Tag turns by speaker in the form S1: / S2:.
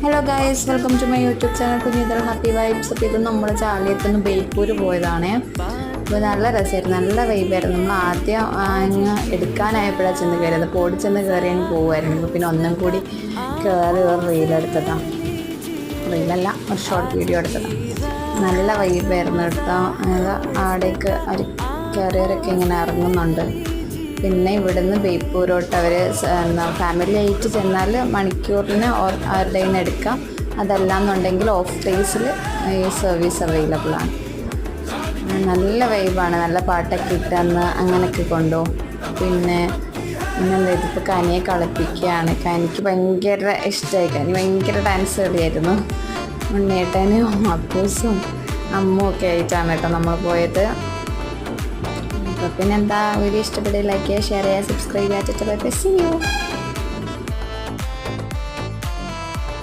S1: Hello guys, welcome to my YouTube channel Kunjithal happy vibes. അപ്പോൾ ഇത് നമ്മൾ ചാലിയത്തുനിന്ന് ബേപ്പൂർ പോയതാണ്. അപ്പോൾ നല്ല രസമായിരുന്നു, നല്ല വൈബായിരുന്നു. നമ്മൾ ആദ്യം അങ്ങ് എടുക്കാനായപ്പോഴാണ് ചെന്ന് കയറിയത്. അപ്പോൾ ഓടിച്ചെന്ന് കയറിയങ്ങ് പോകുമായിരുന്നു. പിന്നെ ഒന്നും കൂടി കയറി ഒരു റീലെടുത്തതാണ്, റീലല്ല ഒരു ഷോർട്ട് വീഡിയോ എടുത്തതാണ്. നല്ല വൈബായിരുന്നു കേട്ടോ. അവിടേക്ക് അവർ കയറിയവരൊക്കെ ഇങ്ങനെ ഇറങ്ങുന്നുണ്ട്. പിന്നെ ഇവിടുന്ന് ബേപ്പൂരോട്ട് അവർ ഫാമിലി ആയിട്ട് ചെന്നാൽ മണിക്കൂറിന് അവരുടെ നിന്ന് എടുക്കാം. അതല്ലാന്നുണ്ടെങ്കിൽ ഓഫ് ഡേയ്സിൽ ഈ സർവീസ് അവൈലബിൾ ആണ്. നല്ല വൈബാണ്, നല്ല പാട്ടൊക്കെ ഇട്ടന്ന് അങ്ങനെയൊക്കെ കൊണ്ടുപോകും. പിന്നെ പിന്നെന്താ, ഇതിപ്പോൾ കനിയെ കളിപ്പിക്കുകയാണ്. കനിക്ക് ഭയങ്കര ഇഷ്ടമായി. കനി ഭയങ്കര ഡാൻസ് കളിയായിരുന്നു. ഉണ്ണേട്ടനും അപ്പൂസും അമ്മും ഒക്കെ ആയിട്ടാണ് കേട്ടോ നമ്മൾ പോയത്. അപ്പോൾ പിന്നെന്താ, വീഡിയോ ഇഷ്ടപ്പെടുക, ലൈക്ക് ചെയ്യുക, ഷെയർ ചെയ്യുക, സബ്സ്ക്രൈബ് ചെയ്യുക. See you.